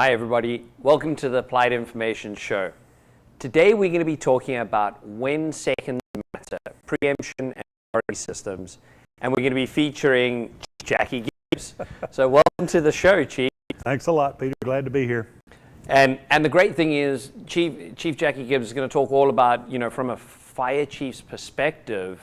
Hi everybody, welcome to the Applied Information Show. Today we're going to be talking about when seconds matter, preemption and priority systems, and we're going to be featuring Jackie Gibbs. So welcome to the show, Chief. Thanks a lot, Peter. Glad to be here. And the great thing is, Chief Jackie Gibbs is going to talk all about, from a fire chief's perspective,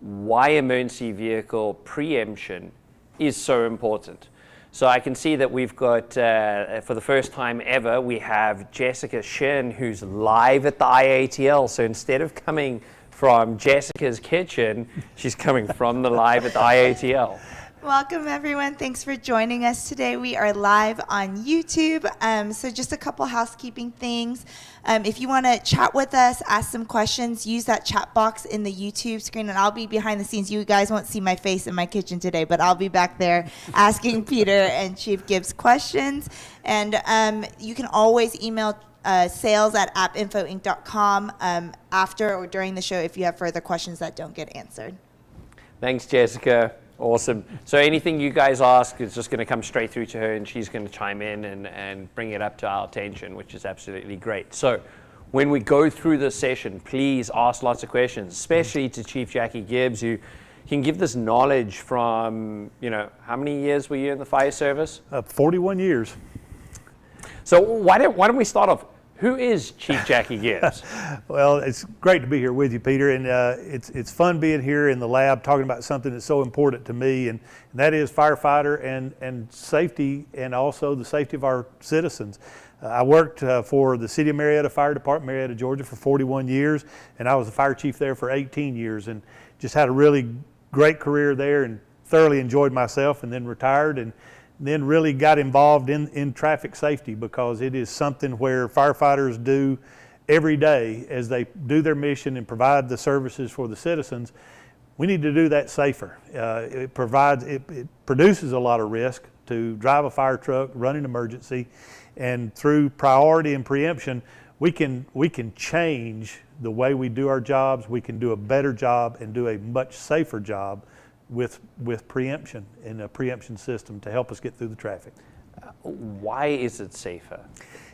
why emergency vehicle preemption is so important. So I can see that we've got, for the first time ever, we have Jessica Shin, who's live at the IATL. So instead of coming from Jessica's kitchen, she's coming from the live at the IATL. Welcome everyone, thanks for joining us today. We are live on YouTube, so just a couple housekeeping things. If you want to chat with us, ask some questions, use that chat box in the YouTube screen, and I'll be behind the scenes. You guys won't see my face in my kitchen today, but I'll be back there asking Peter and Chief Gibbs questions. And you can always email sales@appinfoinc.com after or during the show if you have further questions that don't get answered. Thanks, Jessica. Awesome. So anything you guys ask is just going to come straight through to her, and she's going to chime in and bring it up to our attention, which is absolutely great. So when we go through this session, please ask lots of questions, especially to Chief Jackie Gibbs, who can give this knowledge from, how many years were you in the fire service? 41 years. So why don't we start off? Who is Chief Jackie Gibbs? Well, it's great to be here with you, Peter, and it's fun being here in the lab talking about something that's so important to me, and that is firefighter and safety, and also the safety of our citizens. I worked for the City of Marietta Fire Department, Marietta, Georgia, for 41 years, and I was the fire chief there for 18 years, and just had a really great career there, and thoroughly enjoyed myself, and then retired, and then really got involved in traffic safety, because it is something where firefighters do every day as they do their mission and provide the services for the citizens. We need to do that safer. It produces a lot of risk to drive a fire truck, run an emergency, and through priority and preemption, we can change the way we do our jobs. We can do a better job and do a much safer job with preemption and a preemption system to help us get through the traffic. Why is it safer?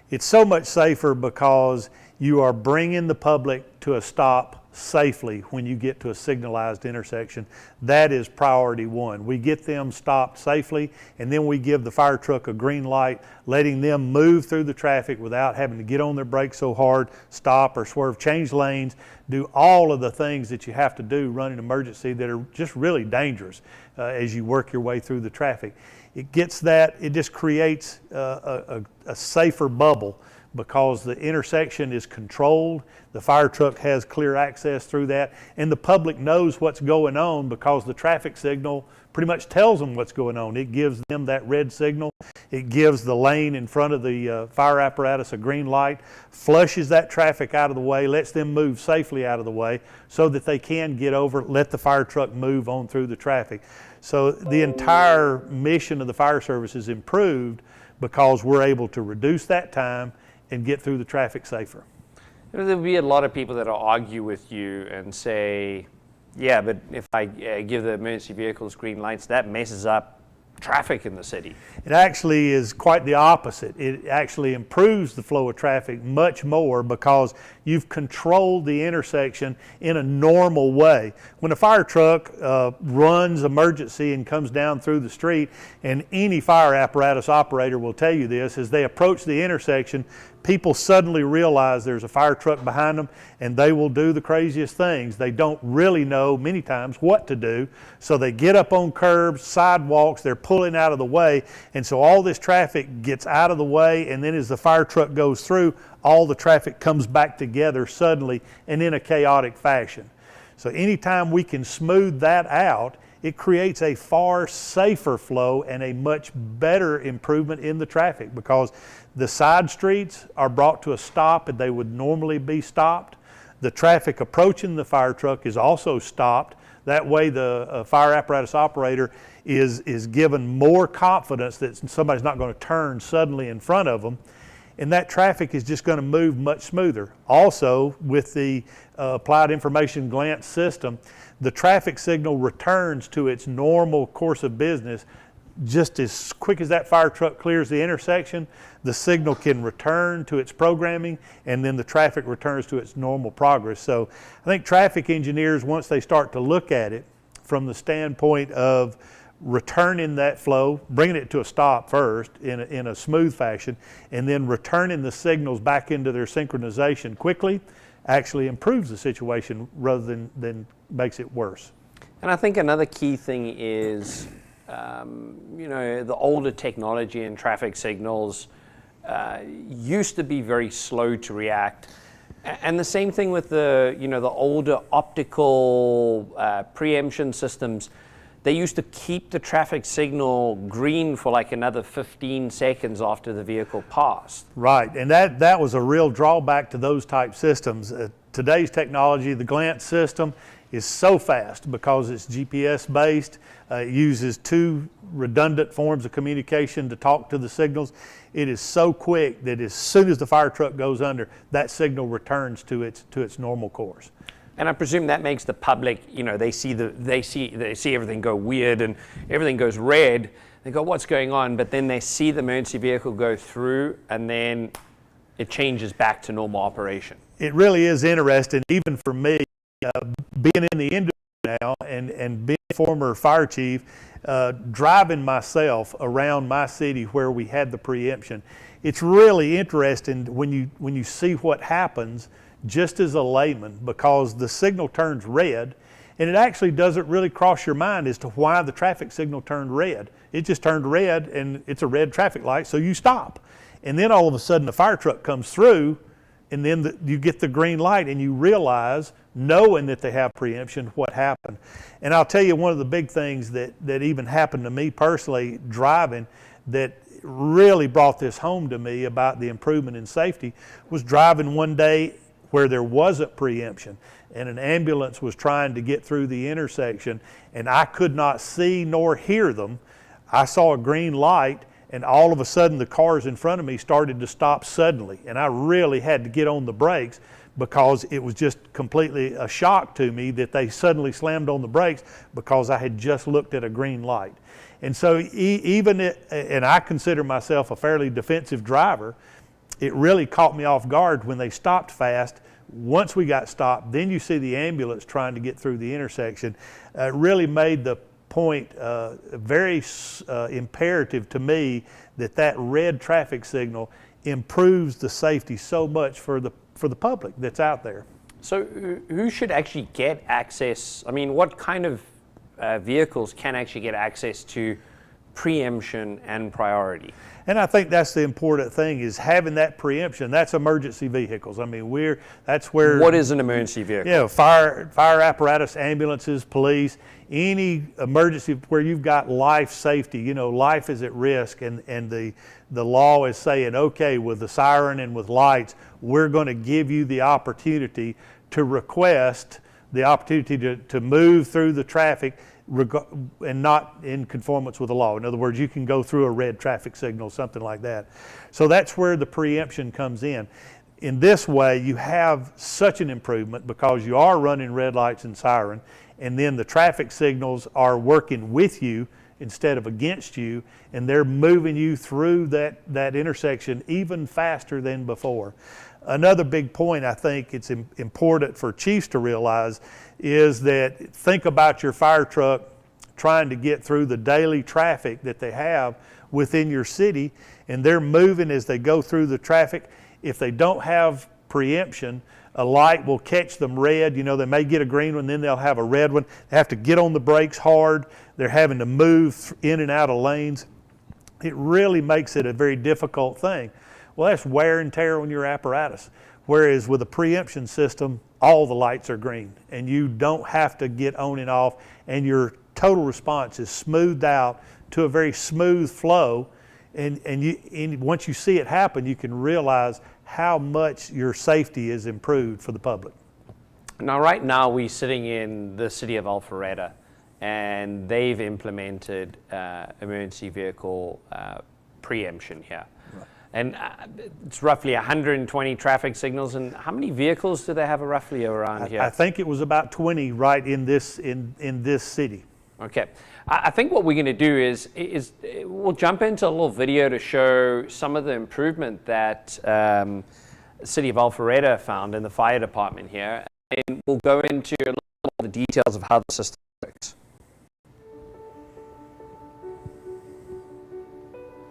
It's so much safer because you are bringing the public to a stop safely when you get to a signalized intersection. That is priority one. We get them stopped safely, and then we give the fire truck a green light, letting them move through the traffic without having to get on their brakes so hard, stop or swerve, change lanes, do all of the things that you have to do running an emergency that are just really dangerous as you work your way through the traffic. It just creates a safer bubble, because the intersection is controlled, the fire truck has clear access through that, and the public knows what's going on because the traffic signal pretty much tells them what's going on. It gives them that red signal. It gives the lane in front of the fire apparatus a green light, flushes that traffic out of the way, lets them move safely out of the way so that they can get over, let the fire truck move on through the traffic. So the entire mission of the fire service is improved because we're able to reduce that time and get through the traffic safer. There'll be a lot of people that will argue with you and say, yeah, but if I give the emergency vehicles green lights, that messes up traffic in the city. It actually is quite the opposite. It actually improves the flow of traffic much more because you've controlled the intersection in a normal way. When a fire truck runs emergency and comes down through the street, and any fire apparatus operator will tell you this, as they approach the intersection, people suddenly realize there's a fire truck behind them, and they will do the craziest things. They don't really know many times what to do, so they get up on curbs, sidewalks, they're pulling out of the way, and so all this traffic gets out of the way, and then as the fire truck goes through, all the traffic comes back together suddenly and in a chaotic fashion. So anytime we can smooth that out, it creates a far safer flow and a much better improvement in the traffic, because the side streets are brought to a stop and they would normally be stopped. The traffic approaching the fire truck is also stopped. That way the fire apparatus operator is given more confidence that somebody's not going to turn suddenly in front of them. And that traffic is just going to move much smoother. Also, with the applied information glance system, the traffic signal returns to its normal course of business just as quick as that fire truck clears the intersection, the signal can return to its programming, and then the traffic returns to its normal progress. So I think traffic engineers, once they start to look at it from the standpoint of returning that flow, bringing it to a stop first in a smooth fashion, and then returning the signals back into their synchronization quickly, actually improves the situation rather than makes it worse. And I think another key thing is, the older technology and traffic signals used to be very slow to react. And the same thing with the older optical preemption systems. They used to keep the traffic signal green for like another 15 seconds after the vehicle passed. Right, and that was a real drawback to those type systems. Today's technology, the glance system, is so fast because it's GPS based. It uses two redundant forms of communication to talk to the signals. It is so quick that as soon as the fire truck goes under, that signal returns to its normal course. And I presume that makes the public, they see everything go weird and everything goes red. They go, what's going on? But then they see the emergency vehicle go through, and then it changes back to normal operation. It really is interesting, even for me, being in the industry now and being a former fire chief, driving myself around my city where we had the preemption. It's really interesting when you see what happens just as a layman, because the signal turns red, and it actually doesn't really cross your mind as to why the traffic signal turned red. It just turned red, and it's a red traffic light, so you stop. And then all of a sudden the fire truck comes through, and then you get the green light, and you realize, knowing that they have preemption, what happened. And I'll tell you, one of the big things that even happened to me personally driving that really brought this home to me about the improvement in safety was driving one day where there wasn't preemption, and an ambulance was trying to get through the intersection, and I could not see nor hear them. I saw a green light, and all of a sudden the cars in front of me started to stop suddenly, and I really had to get on the brakes because it was just completely a shock to me that they suddenly slammed on the brakes because I had just looked at a green light. And so and I consider myself a fairly defensive driver, it really caught me off guard when they stopped fast. Once we got stopped, then you see the ambulance trying to get through the intersection. It really made the point very imperative to me that red traffic signal improves the safety so much for the public that's out there. So who should actually get access? I mean, what kind of vehicles can actually get access to preemption and priority? And I think that's the important thing, is having that preemption. That's emergency vehicles. I mean, that's where. What is an emergency vehicle? Fire apparatus, ambulances, police, any emergency where you've got life safety. Life is at risk, and the law is saying, okay, with the siren and with lights, we're going to give you the opportunity to request the opportunity to move through the traffic and not in conformance with the law. In other words, you can go through a red traffic signal, something like that. So that's where the preemption comes in. In this way, you have such an improvement because you are running red lights and siren, and then the traffic signals are working with you instead of against you, and they're moving you through that intersection even faster than before. Another big point I think it's important for chiefs to realize is that think about your fire truck trying to get through the daily traffic that they have within your city, and they're moving as they go through the traffic. If they don't have preemption, a light will catch them red. They may get a green one, then they'll have a red one. They have to get on the brakes hard. They're having to move in and out of lanes. It really makes it a very difficult thing. Well, that's wear and tear on your apparatus. Whereas with a preemption system, all the lights are green, and you don't have to get on and off, and your total response is smoothed out to a very smooth flow. And once you see it happen, you can realize how much your safety is improved for the public. Now, right now, we're sitting in the city of Alpharetta, and they've implemented emergency vehicle preemption here. Right. And it's roughly 120 traffic signals. And how many vehicles do they have roughly around here? I think it was about 20 right in this city. Okay. I think what we're going to do is we'll jump into a little video to show some of the improvement that City of Alpharetta found in the fire department here, and we'll go into a little of the details of how the system works.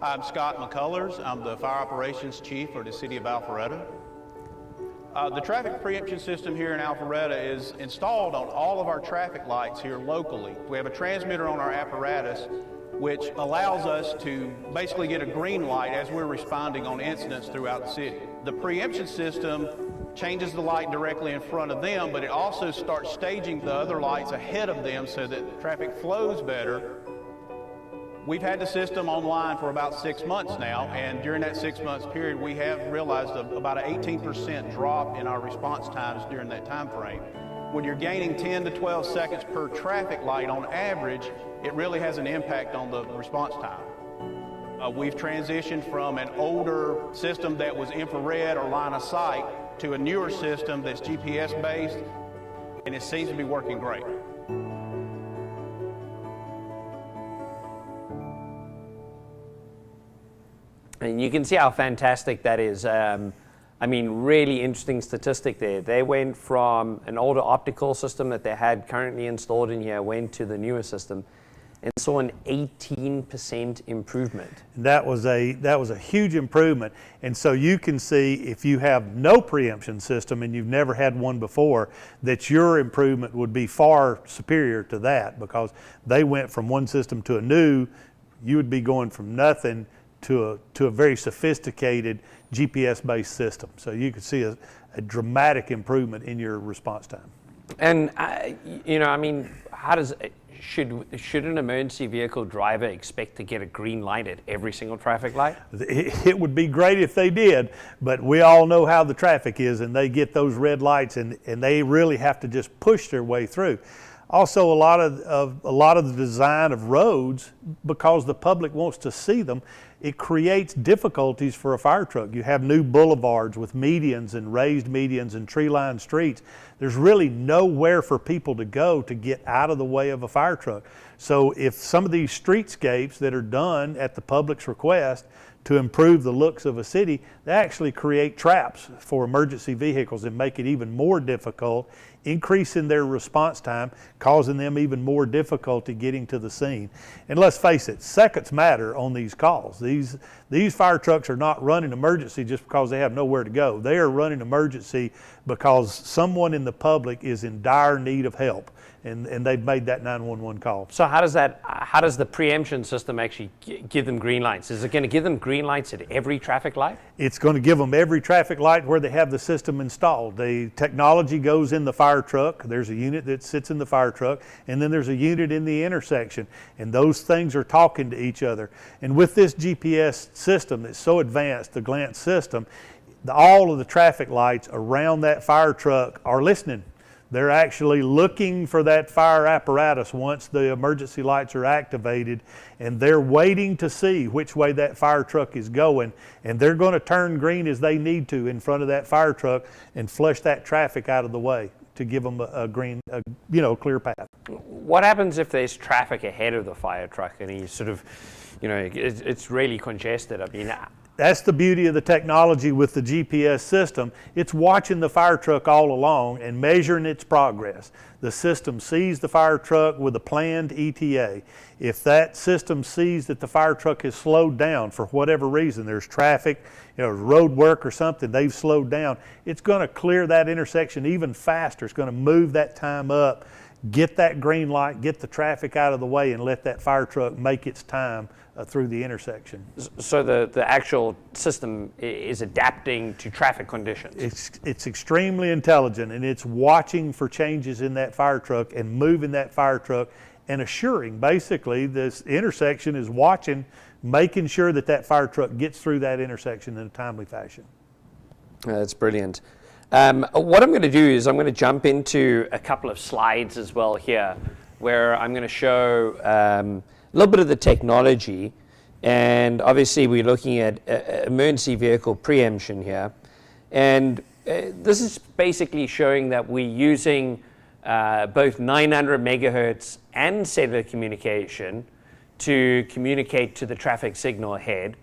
I'm Scott McCullers. I'm the Fire Operations Chief for the City of Alpharetta. The traffic preemption system here in Alpharetta is installed on all of our traffic lights here locally. We have a transmitter on our apparatus which allows us to basically get a green light as we're responding on incidents throughout the city. The preemption system changes the light directly in front of them, but it also starts staging the other lights ahead of them so that traffic flows better. We've had the system online for about 6 months now, and during that 6 months period, we have realized about an 18% drop in our response times during that time frame. When you're gaining 10 to 12 seconds per traffic light on average, it really has an impact on the response time. We've transitioned from an older system that was infrared or line of sight to a newer system that's GPS based, and it seems to be working great. And you can see how fantastic that is. I mean, really interesting statistic there. They went from an older optical system that they had currently installed in here, went to the newer system, and saw an 18% improvement. That was a huge improvement. And so you can see, if you have no preemption system and you've never had one before, that your improvement would be far superior to that, because they went from one system to a new. You would be going from nothing to a very sophisticated GPS-based system. So you could see a dramatic improvement in your response time. And I mean, should an emergency vehicle driver expect to get a green light at every single traffic light? It would be great if they did, but we all know how the traffic is, and they get those red lights, and they really have to just push their way through. Also, a lot of the design of roads, because the public wants to see them, it creates difficulties for a fire truck. You have new boulevards with medians and raised medians and tree-lined streets. There's really nowhere for people to go to get out of the way of a fire truck. So if some of these streetscapes that are done at the public's request to improve the looks of a city, they actually create traps for emergency vehicles and make it even more difficult, increasing their response time, causing them even more difficulty getting to the scene. And let's face it, seconds matter on these calls. These fire trucks are not running emergency just because they have nowhere to go. They are running emergency because someone in the public is in dire need of help, and they've made that 911 call. So how does the preemption system actually give them green lights? Is it going to give them green lights at every traffic light? It's going to give them every traffic light where they have the system installed. The technology goes in the fire truck. There's a unit that sits in the fire truck, and then there's a unit in the intersection, and those things are talking to each other. And with this GPS system that's so advanced, the glance system, all of the traffic lights around that fire truck are listening. They're actually looking for that fire apparatus once the emergency lights are activated, and they're waiting to see which way that fire truck is going, and they're going to turn green as they need to in front of that fire truck and flush that traffic out of the way to give them a clear path. What happens if there's traffic ahead of the fire truck and he's sort of, it's really congested? I mean, that's the beauty of the technology with the GPS system. It's watching the fire truck all along and measuring its progress. The system sees the fire truck with a planned ETA. If that system sees that the fire truck has slowed down for whatever reason, there's traffic, road work or something, they've slowed down, it's going to clear that intersection even faster. It's going to move that time up, get that green light, get the traffic out of the way, and let that fire truck make its time through the intersection. So the actual system is adapting to traffic conditions. It's extremely intelligent, and it's watching for changes in that fire truck and moving that fire truck and assuring, basically, this intersection is watching, making sure that that fire truck gets through that intersection in a timely fashion. That's brilliant. What I'm going to do is I'm going to jump into a couple of slides as well here, where I'm going to show a little bit of the technology, and obviously we're looking at emergency vehicle preemption here, and this is basically showing that we're using both 900 megahertz and cellular communication to communicate to the traffic signal ahead.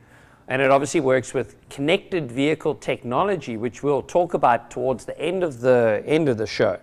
And it obviously works with connected vehicle technology, which we'll talk about towards the end of the show.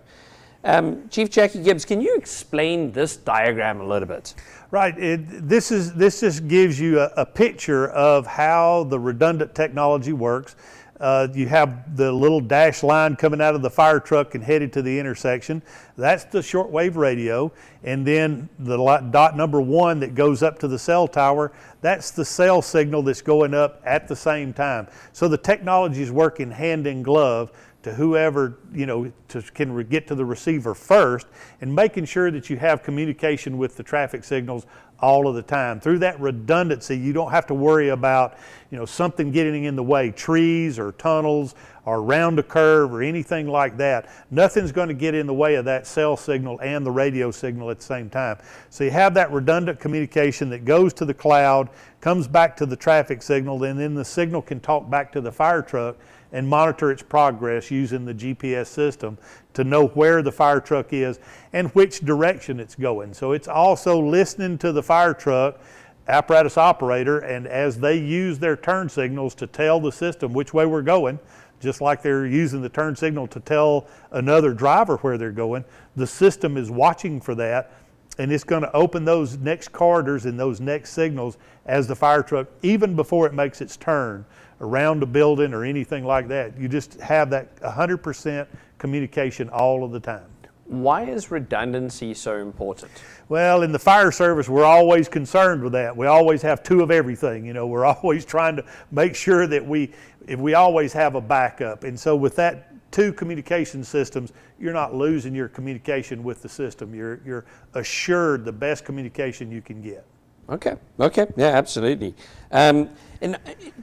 Chief Jackie Gibbs, can you explain this diagram a little bit? Right. This just gives you a picture of how the redundant technology works. You have the little dash line coming out of the fire truck and headed to the intersection. That's the shortwave radio. And then the dot number 1 that goes up to the cell tower, that's the cell signal that's going up at the same time. So the technology is working hand in glove to whoever, can get to the receiver first, and making sure that you have communication with the traffic signals all of the time. Through that redundancy, you don't have to worry about, something getting in the way, trees or tunnels or around a curve or anything like that. Nothing's going to get in the way of that cell signal and the radio signal at the same time. So you have that redundant communication that goes to the cloud, comes back to the traffic signal, and then the signal can talk back to the fire truck and monitor its progress using the GPS system to know where the fire truck is and which direction it's going. So it's also listening to the fire truck apparatus operator, and as they use their turn signals to tell the system which way we're going, just like they're using the turn signal to tell another driver where they're going, the system is watching for that, and it's going to open those next corridors and those next signals as the fire truck, even before it makes its turn around a building or anything like that. You just have that 100% communication all of the time. Why is redundancy so important? Well, in the fire service, we're always concerned with that. We always have 2 of everything. We're always trying to make sure that we always have a backup. And so with that 2 communication systems, you're not losing your communication with the system. You're assured the best communication you can get. Okay, yeah, absolutely. And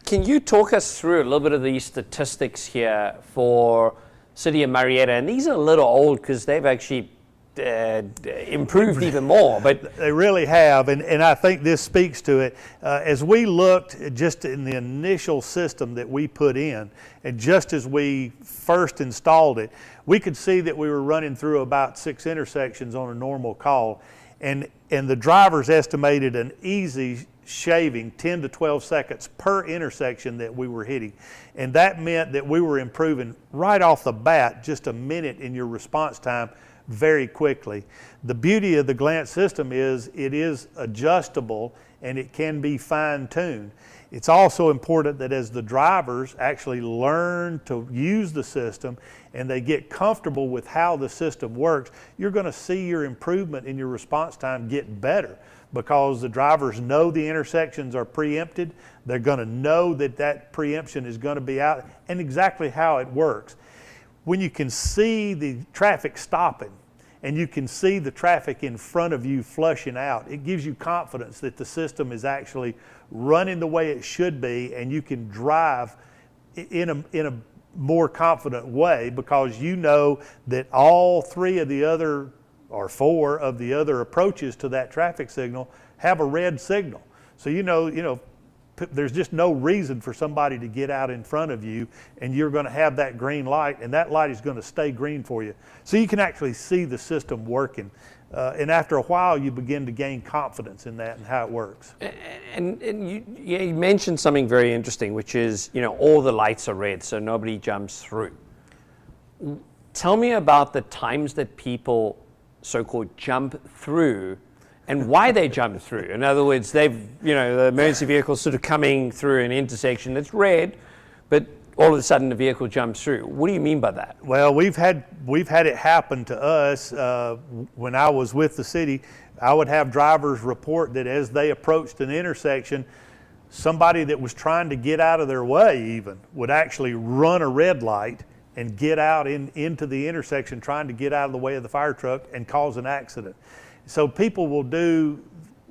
can you talk us through a little bit of these statistics here for City of Marietta? And these are a little old because they've actually improved even more. But they really have, and I think this speaks to it. As we looked just in the initial system that we put in, and just as we first installed it, we could see that we were running through about 6 intersections on a normal call. And the drivers estimated an easy shaving 10 to 12 seconds per intersection that we were hitting. And that meant that we were improving right off the bat just a minute in your response time very quickly. The beauty of the glance system is it is adjustable and it can be fine-tuned. It's also important that as the drivers actually learn to use the system and they get comfortable with how the system works, you're going to see your improvement in your response time get better, because the drivers know the intersections are preempted. They're going to know that that preemption is going to be out and exactly how it works. When you can see the traffic stopping and you can see the traffic in front of you flushing out, it gives you confidence that the system is actually running the way it should be, and you can drive in a more confident way because you know that all 3 of the other or 4 of the other approaches to that traffic signal have a red signal. So there's just no reason for somebody to get out in front of you, and you're going to have that green light, and that light is going to stay green for you. So you can actually see the system working. And after a while, you begin to gain confidence in that and how it works. And you mentioned something very interesting, which is, all the lights are red, so nobody jumps through. Tell me about the times that people so-called jump through and why they jump through. In other words, the emergency vehicle sort of coming through an intersection that's red, but all of a sudden the vehicle jumps through. What do you mean by that? Well, we've had it happen to us. When I was with the city, I would have drivers report that as they approached an intersection, somebody that was trying to get out of their way even would actually run a red light and get out into the intersection trying to get out of the way of the fire truck and cause an accident. So people will do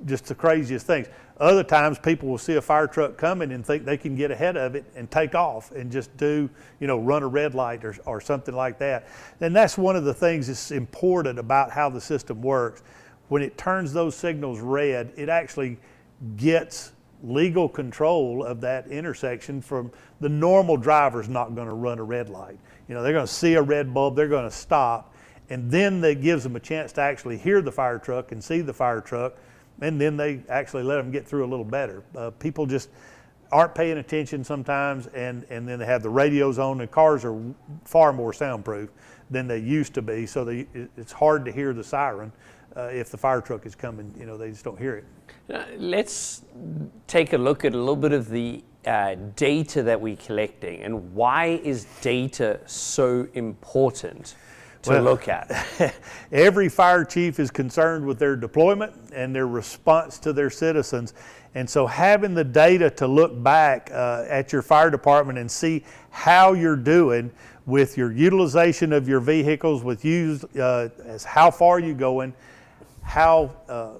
just the craziest things. Other times people will see a fire truck coming and think they can get ahead of it and take off and just run a red light or something like that. And that's one of the things that's important about how the system works. When it turns those signals red, it actually gets legal control of that intersection. From the normal driver's not going to run a red light. They're going to see a red bulb, they're going to stop, and then that gives them a chance to actually hear the fire truck and see the fire truck, and then they actually let them get through a little better. People just aren't paying attention sometimes, and then they have the radios on, and cars are far more soundproof than they used to be, so it's hard to hear the siren. If the fire truck is coming, they just don't hear it. Let's take a look at a little bit of the data that we're collecting, and why is data so important to look at? Every fire chief is concerned with their deployment and their response to their citizens. And so having the data to look back at your fire department and see how you're doing with your utilization of your vehicles, with as how far you going, how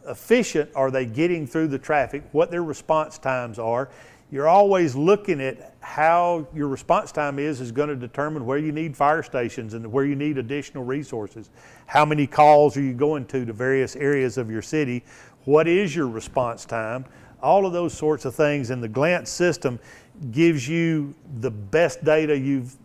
efficient are they getting through the traffic, what their response times are. You're always looking at how your response time is going to determine where you need fire stations and where you need additional resources. How many calls are you going to various areas of your city? What is your response time? All of those sorts of things, and the Glance system gives you the best data you've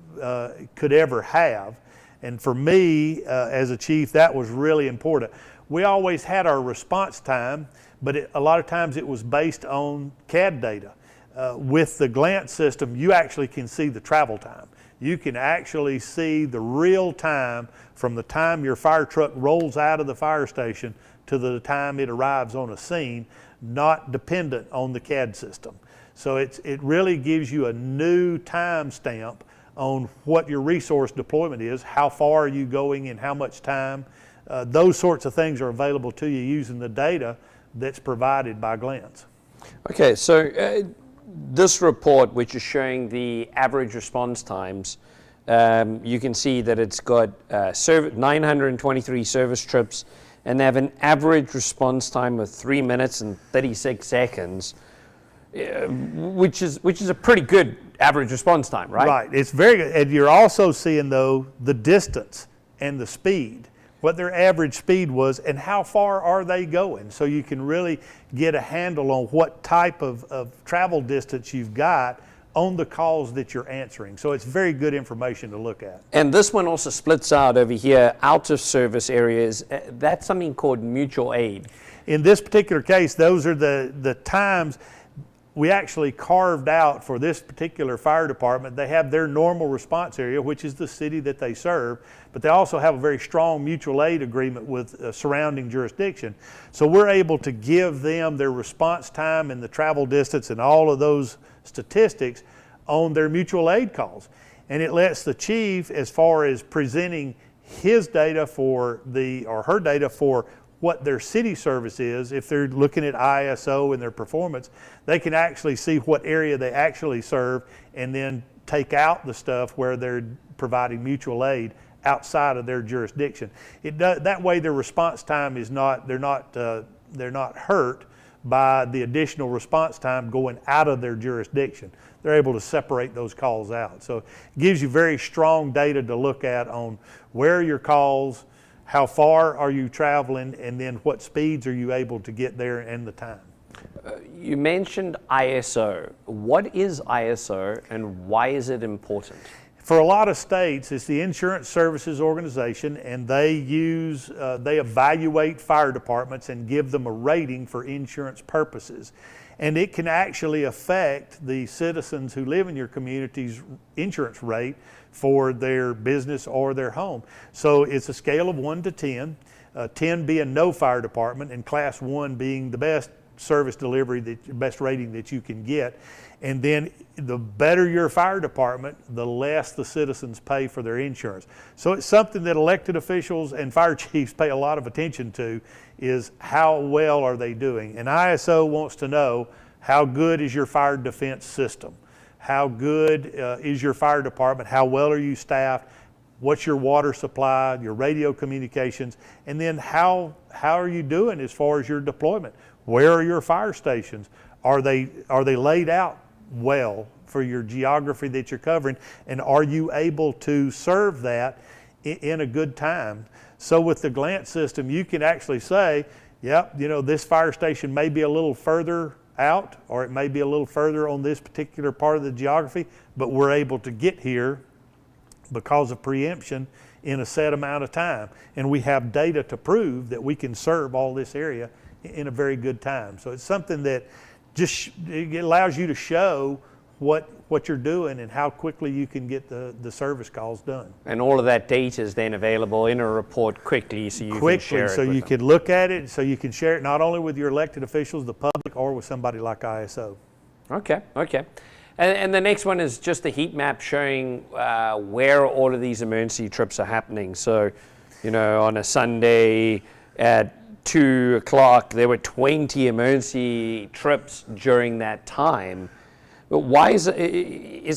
could ever have. And for me, as a chief, that was really important. We always had our response time, but a lot of times it was based on CAD data. With the Glance system, you actually can see the travel time. You can actually see the real time from the time your fire truck rolls out of the fire station to the time it arrives on a scene, not dependent on the CAD system. So it really gives you a new time stamp on what your resource deployment is, how far are you going in how much time. Those sorts of things are available to you using the data that's provided by Glance. Okay, so this report, which is showing the average response times, you can see that it's got 923 service trips, and they have an average response time of 3 minutes and 36 seconds, which is a pretty good average response time, right? Right, it's very good. And you're also seeing, though, the distance and the speed, what their average speed was and how far are they going. So you can really get a handle on what type of travel distance you've got on the calls that you're answering. So it's very good information to look at. And this one also splits out over here, out of service areas. That's something called mutual aid. In this particular case, those are the times we actually carved out for this particular fire department. They have their normal response area, which is the city that they serve, but they also have a very strong mutual aid agreement with a surrounding jurisdiction. So we're able to give them their response time and the travel distance and all of those statistics on their mutual aid calls. And it lets the chief, as far as presenting his data or her data for what their city service is, if they're looking at ISO and their performance, they can actually see what area they actually serve and then take out the stuff where they're providing mutual aid outside of their jurisdiction. That way their response time is they're not hurt by the additional response time going out of their jurisdiction. They're able to separate those calls out. So it gives you very strong data to look at on where are your calls, how far are you traveling, and then what speeds are you able to get there and the time. You mentioned ISO. What is ISO and why is it important? For a lot of states, it's the Insurance Services Organization, and they evaluate fire departments and give them a rating for insurance purposes. And it can actually affect the citizens who live in your community's insurance rate for their business or their home. So it's a scale of 1 to 10, 10 being no fire department and class 1 being the best service delivery, the best rating that you can get. And then the better your fire department, the less the citizens pay for their insurance. So it's something that elected officials and fire chiefs pay a lot of attention to, is how well are they doing. And ISO wants to know, how good is your fire defense system? How good is your fire department? How well are you staffed? What's your water supply, your radio communications? And then how are you doing as far as your deployment? Where are your fire stations? Are they laid out well for your geography that you're covering? And are you able to serve that in a good time? So with the Glance system, you can actually say, yep, this fire station may be a little further out, or it may be a little further on this particular part of the geography, but we're able to get here because of preemption in a set amount of time. And we have data to prove that we can serve all this area in a very good time. So it's something that just it allows you to show what you're doing and how quickly you can get the service calls done. And all of that data is then available in a report quickly, so you can share it so you can look at it, so you can share it not only with your elected officials, the public, or with somebody like ISO. Okay. And the next one is just a heat map showing where all of these emergency trips are happening. So, on a Sunday at 2 o'clock, there were 20 emergency trips during that time. But why is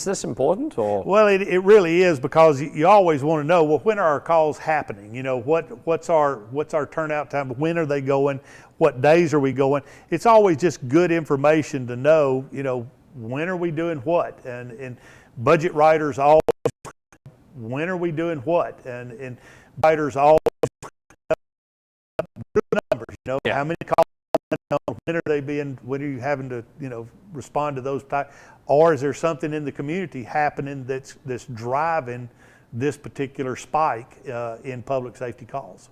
this important? Or? Well, it really is, because you always want to know, well, when are our calls happening? What's our turnout time? When are they going? What days are we going? It's always just good information to know, when are we doing what? And budget writers always, when are we doing what? And writers always do numbers, how many calls, when are you having to, respond to those type, or is there something in the community happening that's driving this particular spike in public safety calls?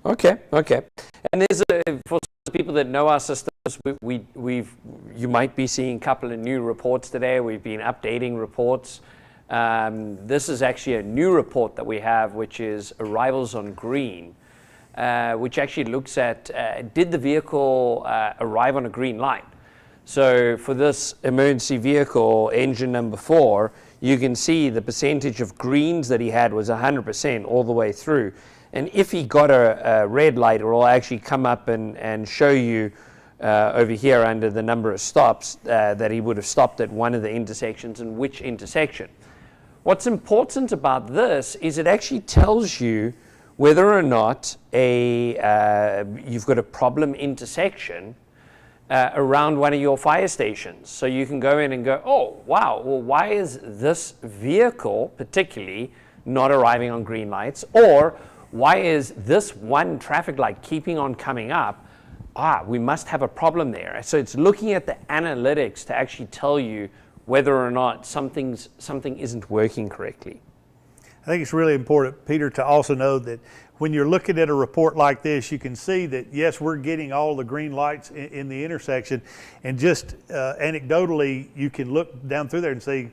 Okay. And there's for people that know our systems, you might be seeing a couple of new reports today. We've been updating reports. This is actually a new report that we have, which is arrivals on green. Which actually looks at did the vehicle arrive on a green light. So for this emergency vehicle, engine number 4, you can see the percentage of greens that he had was 100% all the way through. And if he got a red light, it will actually come up and show you over here under the number of stops that he would have stopped at one of the intersections and which intersection. What's important about this is it actually tells you whether or not you've got a problem intersection around one of your fire stations. So you can go in and go, oh, wow, well, why is this vehicle particularly not arriving on green lights? Or why is this one traffic light keeping on coming up? We must have a problem there. So it's looking at the analytics to actually tell you whether or not something isn't working correctly. I think it's really important, Peter, to also know that when you're looking at a report like this, you can see that, yes, we're getting all the green lights in the intersection, and just anecdotally, you can look down through there and say,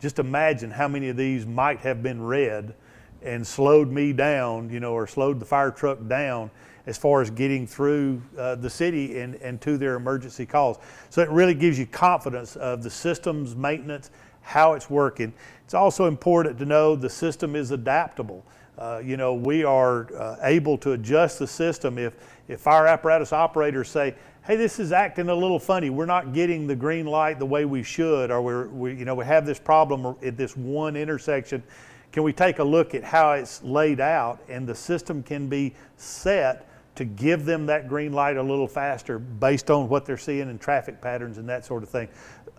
just imagine how many of these might have been red and slowed me down, or slowed the fire truck down as far as getting through the city and to their emergency calls. So it really gives you confidence of the system's maintenance, how it's working. It's also important to know the system is adaptable. We are able to adjust the system if fire apparatus operators say, hey, this is acting a little funny, we're not getting the green light the way we should, or we have this problem at this one intersection. Can we take a look at how it's laid out, and the system can be set to give them that green light a little faster based on what they're seeing in traffic patterns and that sort of thing.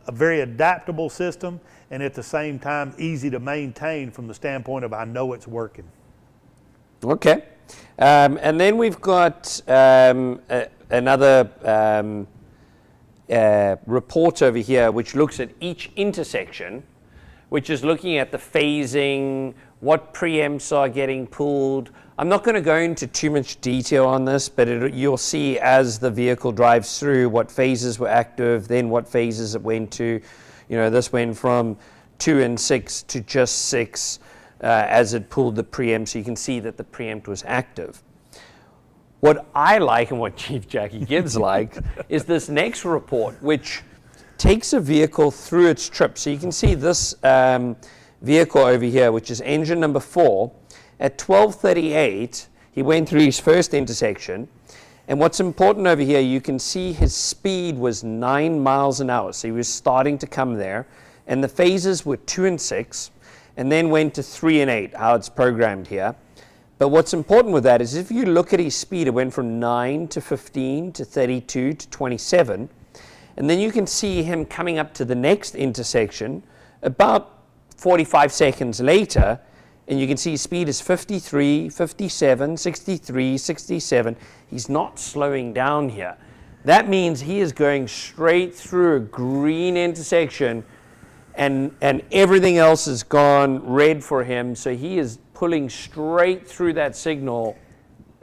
A very adaptable system, and at the same time easy to maintain from the standpoint of I know it's working. Okay. And then we've got another report over here which looks at each intersection, which is looking at the phasing, what preempts are getting pulled. I'm not going to go into too much detail on this, but you'll see as the vehicle drives through what phases were active, then what phases it went to. This went from 2 and 6 to just 6 as it pulled the preempt, so you can see that the preempt was active. What I like, and what Chief Jackie Gibbs liked, is this next report, which takes a vehicle through its trip. So you can see this vehicle over here, which is engine number 4. At 12:38, he went through his first intersection. And what's important over here, you can see his speed was 9 miles an hour. So he was starting to come there. And the phases were 2 and 6, and then went to 3 and 8, how it's programmed here. But what's important with that is if you look at his speed, it went from 9 to 15 to 32 to 27. And then you can see him coming up to the next intersection about 45 seconds later, and you can see his speed is 53, 57, 63, 67. He's not slowing down here. That means he is going straight through a green intersection, and everything else has gone red for him, so he is pulling straight through that signal,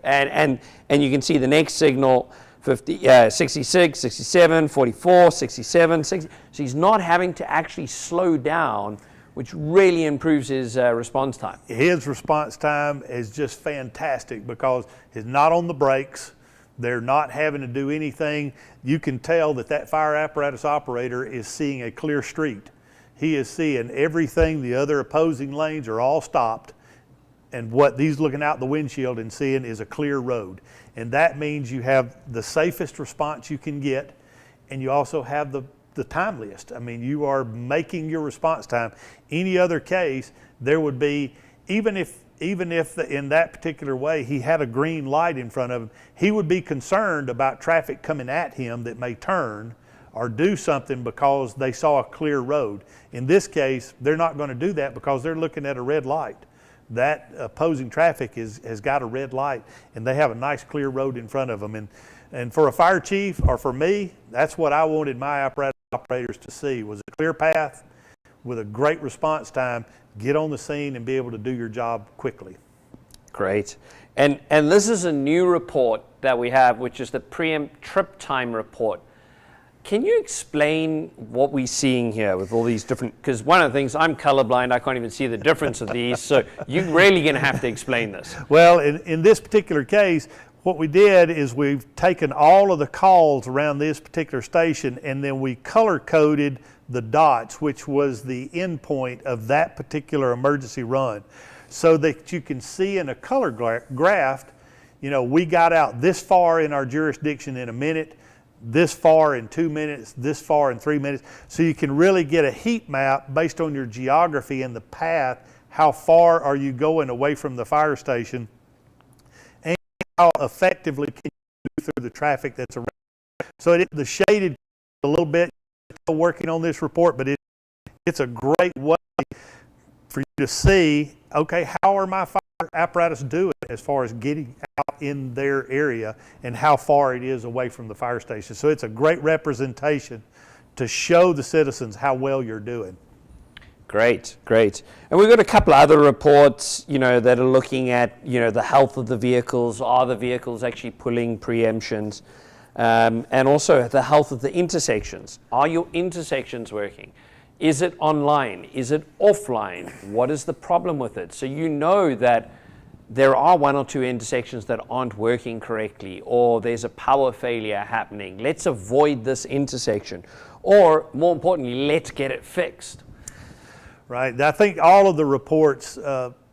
and you can see the next signal, 66, 67, 44, 67, 60. So he's not having to actually slow down, which really improves his response time. His response time is just fantastic because he's not on the brakes. They're not having to do anything. You can tell that that fire apparatus operator is seeing a clear street. He is seeing everything. The other opposing lanes are all stopped. And what he's looking out the windshield and seeing is a clear road. And that means you have the safest response you can get, and you also have the timeliest. I mean, you are making your response time. Any other case, there would be, even if in that particular way he had a green light in front of him, he would be concerned about traffic coming at him that may turn or do something because they saw a clear road. In this case, they're not going to do that because they're looking at a red light. That opposing traffic has got a red light, and they have a nice clear road in front of them. And for a fire chief, or for me, that's what I wanted my apparatus operators to see, was a clear path with a great response time, get on the scene and be able to do your job quickly. Great. And this is a new report that we have, which is the preempt trip time report. Can you explain what we're seeing here with all these different, because one of the things, I'm colorblind, I can't even see the difference of these, so you're really going to have to explain this. Well, in this particular case, what we did is we've taken all of the calls around this particular station, and then we color-coded the dots, which was the end point of that particular emergency run, so that you can see in a color graph, we got out this far in our jurisdiction in a minute, this far in 2 minutes, this far in 3 minutes. So you can really get a heat map based on your geography and the path, how far are you going away from the fire station, and how effectively can you move through the traffic that's around. So the shaded a little bit, still working on this report, but it's a great way for you to see, okay, how are my fire apparatus doing as far as getting out in their area and how far it is away from the fire station. So it's a great representation to show the citizens how well you're doing. Great, great. And we've got a couple of other reports, that are looking at, the health of the vehicles. Are the vehicles actually pulling preemptions? And also the health of the intersections. Are your intersections working? Is it online? Is it offline? What is the problem with it? So you know that there are one or two intersections that aren't working correctly, or there's a power failure happening. Let's avoid this intersection. Or more importantly, let's get it fixed. Right. I think all of the reports,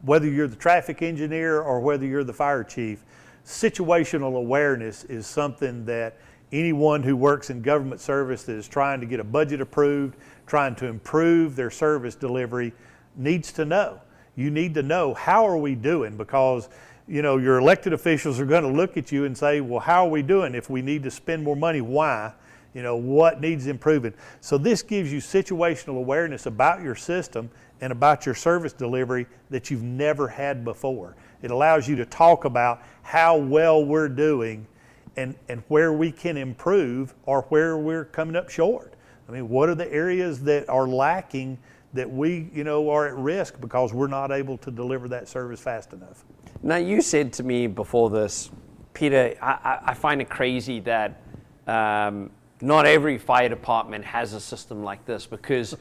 whether you're the traffic engineer or whether you're the fire chief, situational awareness is something that anyone who works in government service that is trying to get a budget approved, trying to improve their service delivery, needs to know. You need to know, how are we doing? Because your elected officials are going to look at you and say, well, how are we doing? If we need to spend more money, why? What needs improving? So this gives you situational awareness about your system and about your service delivery that you've never had before. It allows you to talk about how well we're doing and where we can improve or where we're coming up short. I mean, what are the areas that are lacking that we, are at risk because we're not able to deliver that service fast enough? Now, you said to me before this, Peter, I find it crazy that not every fire department has a system like this because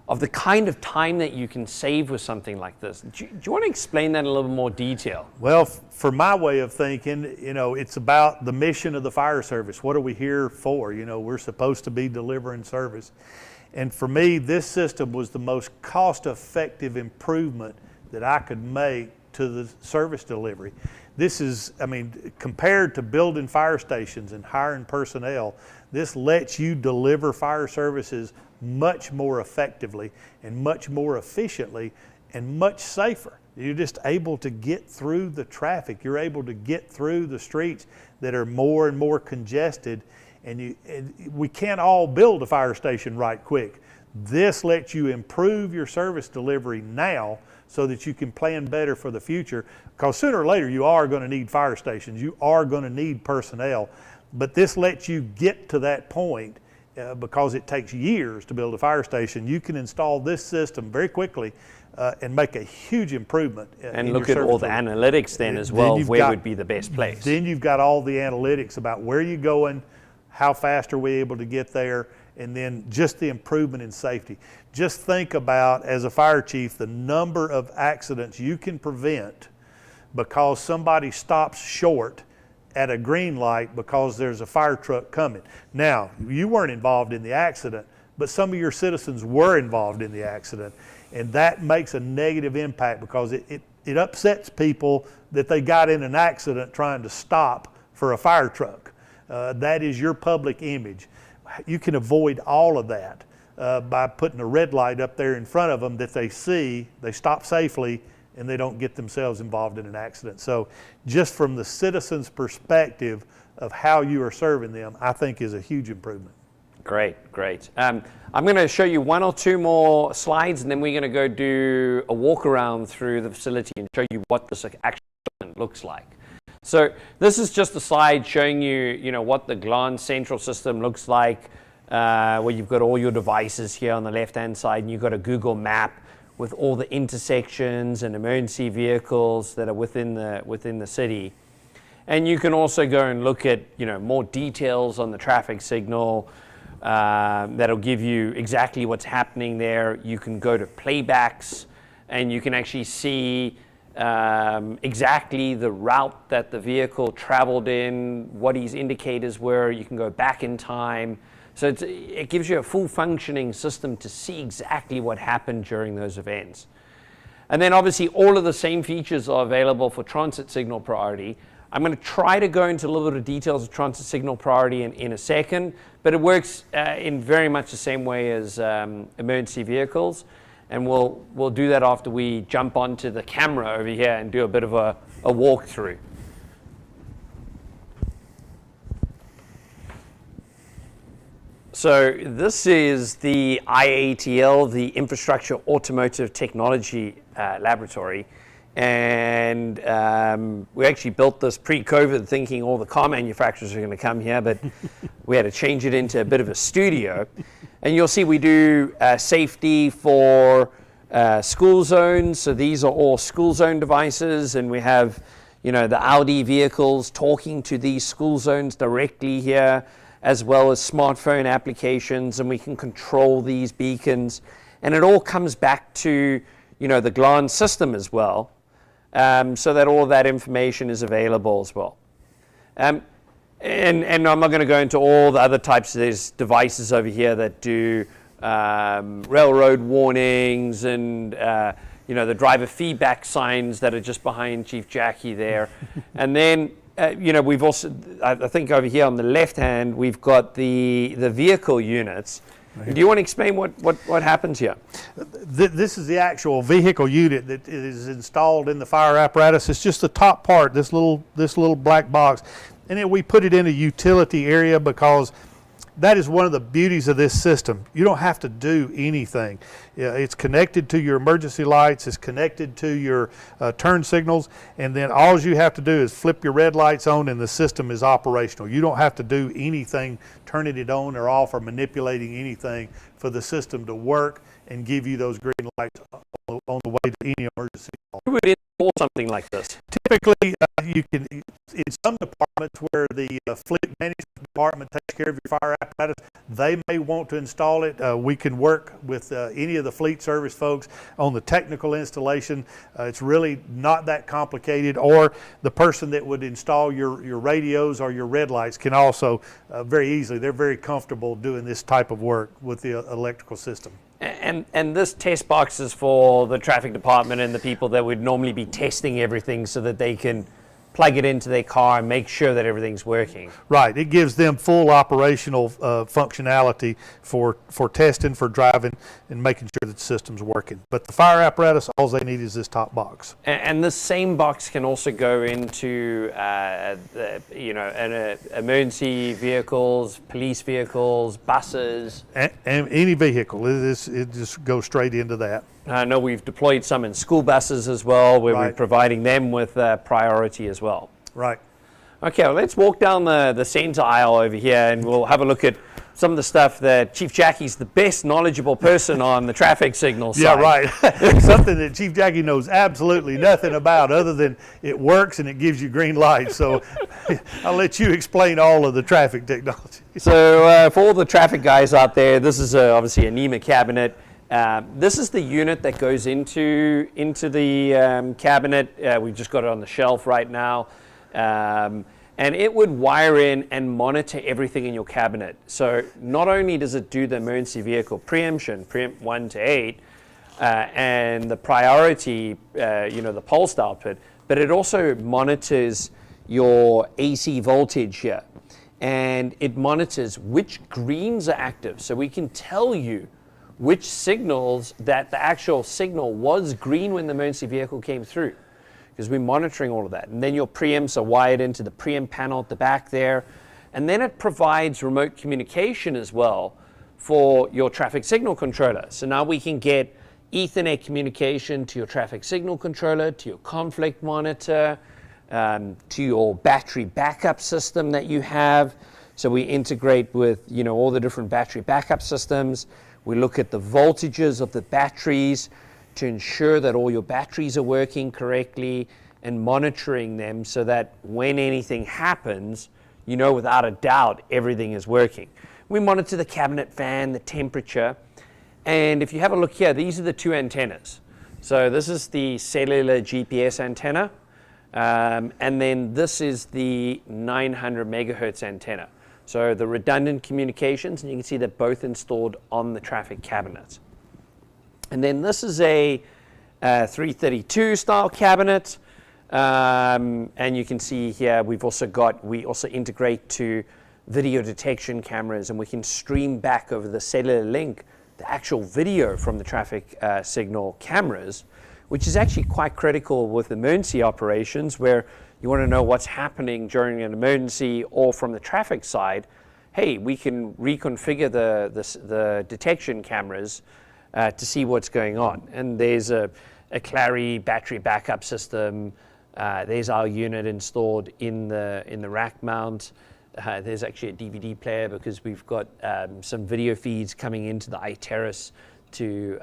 of the kind of time that you can save with something like this. Do you want to explain that in a little more detail? Well, for my way of thinking, it's about the mission of the fire service. What are we here for? We're supposed to be delivering service. And for me, this system was the most cost-effective improvement that I could make to the service delivery. This is, compared to building fire stations and hiring personnel, this lets you deliver fire services much more effectively and much more efficiently and much safer. You're just able to get through the traffic. You're able to get through the streets that are more and more congested, and we can't all build a fire station right quick. This lets you improve your service delivery now so that you can plan better for the future, because sooner or later you are going to need fire stations, you are going to need personnel, but this lets you get to that point because it takes years to build a fire station. You can install this system very quickly and make a huge improvement. And look at all the analytics then as well, where would be the best place. Then you've got all the analytics about where you're going, how fast are we able to get there, and then just the improvement in safety. Just think about, as a fire chief, the number of accidents you can prevent because somebody stops short at a green light because there's a fire truck coming. Now, you weren't involved in the accident, but some of your citizens were involved in the accident, and that makes a negative impact because it upsets people that they got in an accident trying to stop for a fire truck. That is your public image. You can avoid all of that by putting a red light up there in front of them that they see, they stop safely, and they don't get themselves involved in an accident. So just from the citizen's perspective of how you are serving them, I think is a huge improvement. Great, great. I'm going to show you one or two more slides, and then we're going to go do a walk around through the facility and show you what this actually looks like. So this is just a slide showing you, what the Glance central system looks like, where you've got all your devices here on the left-hand side, and you've got a Google map with all the intersections and emergency vehicles that are within the city. And you can also go and look at, more details on the traffic signal. That'll give you exactly what's happening there. You can go to playbacks, and you can actually see exactly the route that the vehicle traveled in, what his indicators were. You can go back in time. So it gives you a full functioning system to see exactly what happened during those events. And then obviously all of the same features are available for transit signal priority. I'm going to try to go into a little bit of details of transit signal priority in a second, but it works in very much the same way as emergency vehicles. And we'll do that after we jump onto the camera over here and do a bit of a walkthrough. So this is the IATL, the Infrastructure Automotive Technology Laboratory. And we actually built this pre-COVID thinking all the car manufacturers are going to come here, but we had to change it into a bit of a studio. And you'll see we do safety for school zones. So these are all school zone devices, and we have, the Audi vehicles talking to these school zones directly here, as well as smartphone applications, and we can control these beacons. And it all comes back to, the Glance system as well, so that all of that information is available as well. And I'm not going to go into all the other types. There's devices over here that do railroad warnings and the driver feedback signs that are just behind Chief Jackie there. And then we've also, I think over here on the left hand, we've got the vehicle units. Do you want to explain what happens here? This is the actual vehicle unit that is installed in the fire apparatus. It's just the top part, this little black box. And then we put it in a utility area because that is one of the beauties of this system. You don't have to do anything. It's connected to your emergency lights, it's connected to your turn signals, and then all you have to do is flip your red lights on and the system is operational. You don't have to do anything, turning it on or off or manipulating anything for the system to work and give you those green lights on the way to any emergency call. Who would install something like this? Typically, you can, in some departments where the fleet management department takes care of your fire apparatus, they may want to install it. We can work with any of the fleet service folks on the technical installation. It's really not that complicated, or the person that would install your radios or your red lights can also very easily, they're very comfortable doing this type of work with the electrical system. And this test box is for the traffic department and the people that would normally be testing everything so that they can plug it into their car and make sure that everything's working. Right. It gives them full operational functionality for testing, for driving, and making sure that the system's working. But the fire apparatus, all they need is this top box. And this same box can also go into, emergency vehicles, police vehicles, buses. And any vehicle. It just goes straight into that. I know we've deployed some in school buses as well, where Right. we're providing them with priority as well. Right. Okay, well, let's walk down the center aisle over here and we'll have a look at some of the stuff that Chief Jackie's the best knowledgeable person on the traffic signal side. Yeah, right. Something that Chief Jackie knows absolutely nothing about other than it works and it gives you green lights. So I'll let you explain all of the traffic technology. So for all the traffic guys out there, this is obviously a NEMA cabinet. This is the unit that goes into the cabinet. We've just got it on the shelf right now. And it would wire in and monitor everything in your cabinet. So not only does it do the emergency vehicle preemption, preempt 1 to 8, and the priority, the pulsed output, but it also monitors your AC voltage here. And it monitors which greens are active. So we can tell you which signals that the actual signal was green when the emergency vehicle came through, because we're monitoring all of that. And then your preempts are wired into the preempt panel at the back there. And then it provides remote communication as well for your traffic signal controller. So now we can get Ethernet communication to your traffic signal controller, to your conflict monitor, to your battery backup system that you have. So we integrate with all the different battery backup systems. We look at the voltages of the batteries to ensure that all your batteries are working correctly and monitoring them so that when anything happens, without a doubt, everything is working. We monitor the cabinet fan, the temperature, and if you have a look here, these are the two antennas. So this is the cellular GPS antenna, and then this is the 900 megahertz antenna. So the redundant communications, and you can see they're both installed on the traffic cabinets. And then this is a 332 style cabinet, and you can see here we also integrate to video detection cameras, and we can stream back over the cellular link the actual video from the traffic signal cameras, which is actually quite critical with emergency operations where you want to know what's happening during an emergency, or from the traffic side, hey, we can reconfigure the detection cameras to see what's going on. And there's a Clary battery backup system. There's our unit installed in the rack mount. There's actually a DVD player because we've got some video feeds coming into the iTerrace to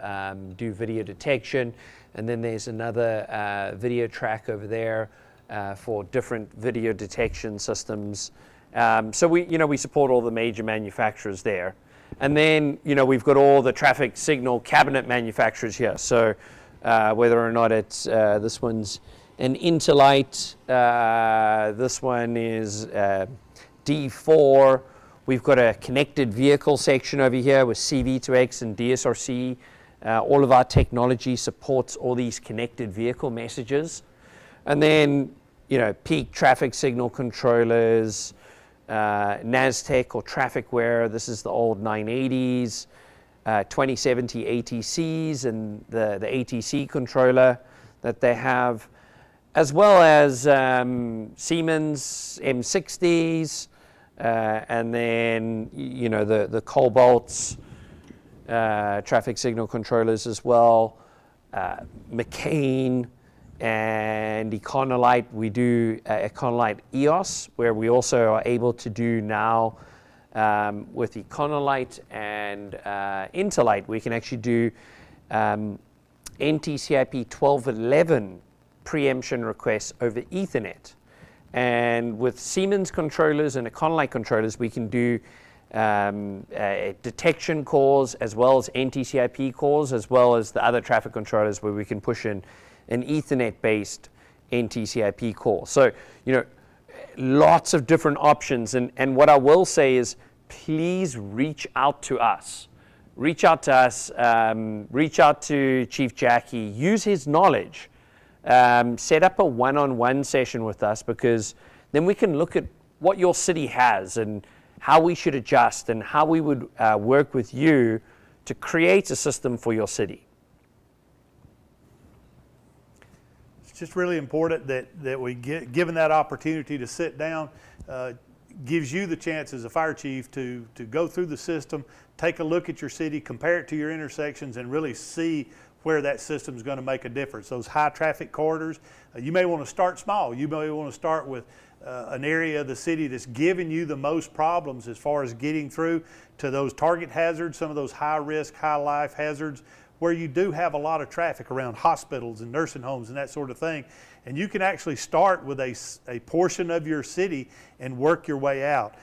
do video detection. And then there's another video track over there for different video detection systems. So we support all the major manufacturers there. And then, we've got all the traffic signal cabinet manufacturers here. So whether or not it's, this one's an Interlight, this one is D4. We've got a connected vehicle section over here with CV2X and DSRC. All of our technology supports all these connected vehicle messages. And then, peak traffic signal controllers, NASTEC or TrafficWare. This is the old 980s, 2070 ATCs and the ATC controller that they have, as well as Siemens M60s, and then the Cobalts traffic signal controllers as well, McCain and Econolite. We do Econolite EOS, where we also are able to do now with Econolite and Interlight, we can actually do NTCIP 1211 preemption requests over Ethernet. And with Siemens controllers and Econolite controllers, we can do detection calls as well as NTCIP calls, as well as the other traffic controllers where we can push in an Ethernet-based NTCIP call. So, lots of different options. And what I will say is, please reach out to us. Reach out to us, reach out to Chief Jackie, use his knowledge, set up a one-on-one session with us, because then we can look at what your city has and how we should adjust and how we would work with you to create a system for your city. It's just really important that we get given that opportunity to sit down. Gives you the chance as a fire chief to go through the system, take a look at your city, compare it to your intersections, and really see where that system is going to make a difference. Those high traffic corridors, you may want to start small. You may want to start with an area of the city that's giving you the most problems as far as getting through to those target hazards, some of those high risk, high life hazards, where you do have a lot of traffic around hospitals and nursing homes and that sort of thing. And you can actually start with a portion of your city and work your way out.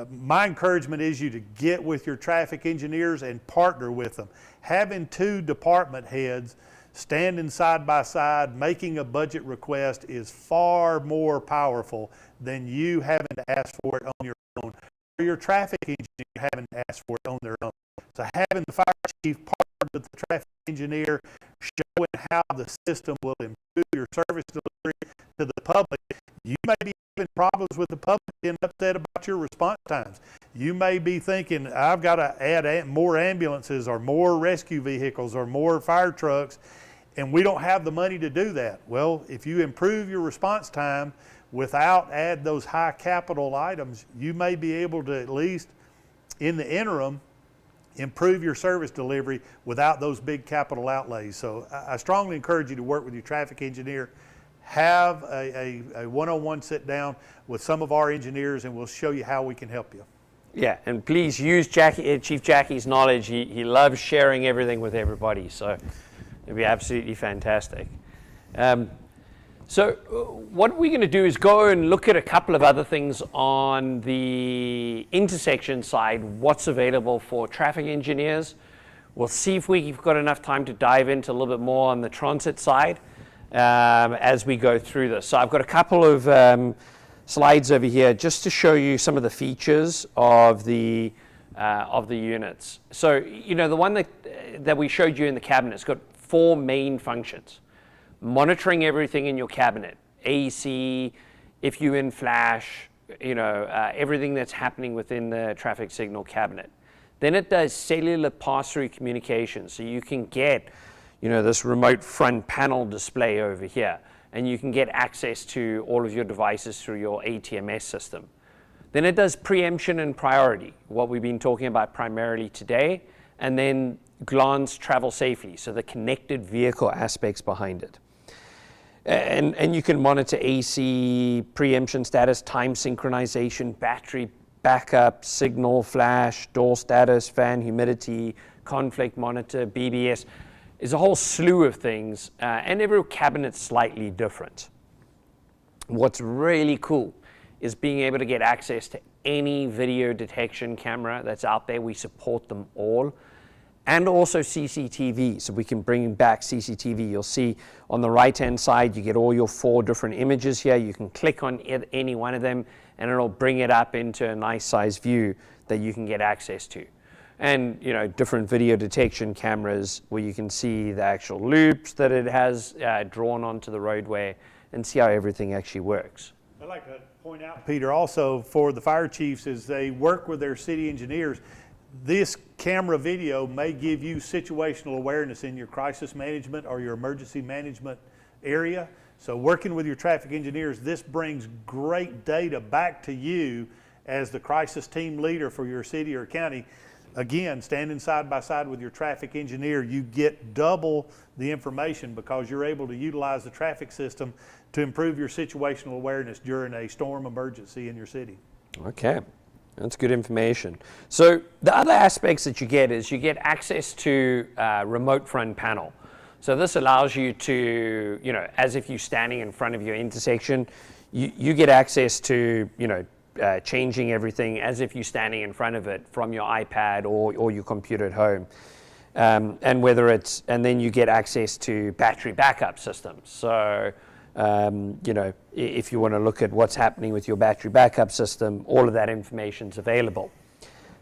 My encouragement is you to get with your traffic engineers and partner with them. Having two department heads standing side by side, making a budget request is far more powerful than you having to ask for it on your own, or your traffic engineer having to ask for it on their own. So having the fire chief partner with the traffic engineer, showing how the system will improve your service delivery to the public. You may be having problems with the public and upset about your response times. You may be thinking, I've got to add more ambulances or more rescue vehicles or more fire trucks, and we don't have the money to do that. Well, if you improve your response time without add those high capital items, you may be able to, at least in the interim, improve your service delivery without those big capital outlays. So I strongly encourage you to work with your traffic engineer. Have a one-on-one sit down with some of our engineers, and we'll show you how we can help you. Yeah, and please use Chief Jackie's knowledge. He loves sharing everything with everybody, so it'll be absolutely fantastic. So what we're going to do is go and look at a couple of other things on the intersection side, what's available for traffic engineers. We'll see if we've got enough time to dive into a little bit more on the transit side as we go through this. So I've got a couple of slides over here just to show you some of the features of the units. So, you know, the one that we showed you in the cabinet's got 4 main functions. Monitoring everything in your cabinet, AC, if you're in flash, you know, everything that's happening within the traffic signal cabinet. Then it does cellular pass-through communication, so you can get, you know, this remote front panel display over here, and you can get access to all of your devices through your ATMS system. Then it does preemption and priority, what we've been talking about primarily today, and then glance travel safely, so the connected vehicle aspects behind it. And you can monitor AC, preemption status, time synchronization, battery backup, signal flash, door status, fan humidity, conflict monitor, BBS. There's a whole slew of things, and every cabinet's slightly different. What's really cool is being able to get access to any video detection camera that's out there. We support them all. And also CCTV, so we can bring back CCTV. You'll see on the right-hand side, you get all your 4 different images here. You can click on any one of them, and it'll bring it up into a nice size view that you can get access to. And, you know, different video detection cameras where you can see the actual loops that it has drawn onto the roadway and see how everything actually works. I'd like to point out, Peter, also for the fire chiefs, as they work with their city engineers, this camera video may give you situational awareness in your crisis management or your emergency management area. So working with your traffic engineers, this brings great data back to you as the crisis team leader for your city or county. Again, standing side by side with your traffic engineer, you get double the information because you're able to utilize the traffic system to improve your situational awareness during a storm emergency in your city. Okay. That's good information. So the other aspects that you get is you get access to remote front panel. So this allows you to, you know, as if you're standing in front of your intersection, you get access to, you know, changing everything as if you're standing in front of it from your iPad or your computer at home. And then you get access to battery backup systems. So you know, if you want to look at what's happening with your battery backup system, all of that information is available.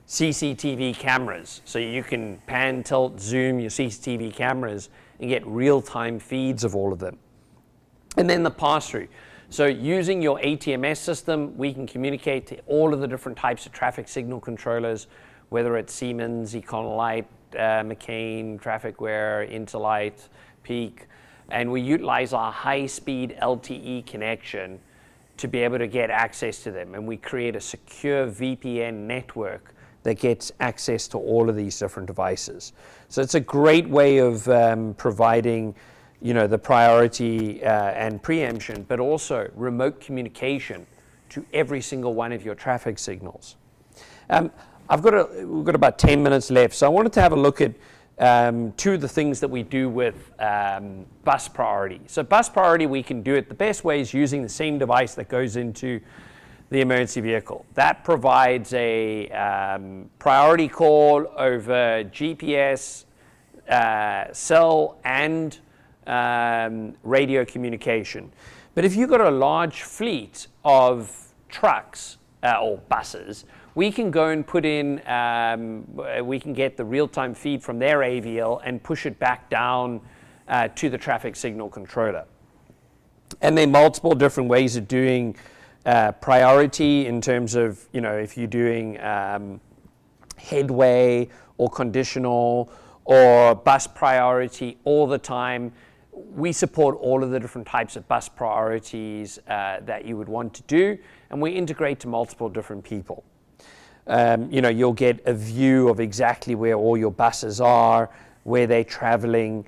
CCTV cameras, so you can pan, tilt, zoom your CCTV cameras and get real-time feeds of all of them. And then the pass-through. So using your ATMS system, we can communicate to all of the different types of traffic signal controllers, whether it's Siemens, Econolite, McCain, TrafficWare, Interlight, Peak. And we utilize our high-speed LTE connection to be able to get access to them. And we create a secure VPN network that gets access to all of these different devices. So it's a great way of providing, you know, the priority and preemption, but also remote communication to every single one of your traffic signals. We've got about 10 minutes left, so I wanted to have a look at two of the things that we do with bus priority. So bus priority, we can do it the best way is using the same device that goes into the emergency vehicle. That provides a priority call over GPS, cell, and radio communication. But if you've got a large fleet of trucks or buses, we can go and put in, we can get the real-time feed from their AVL and push it back down to the traffic signal controller. And there are multiple different ways of doing priority in terms of, if you're doing headway or conditional or bus priority all the time. We support all of the different types of bus priorities that you would want to do, and we integrate to multiple different people. You'll get a view of exactly where all your buses are, where they're traveling.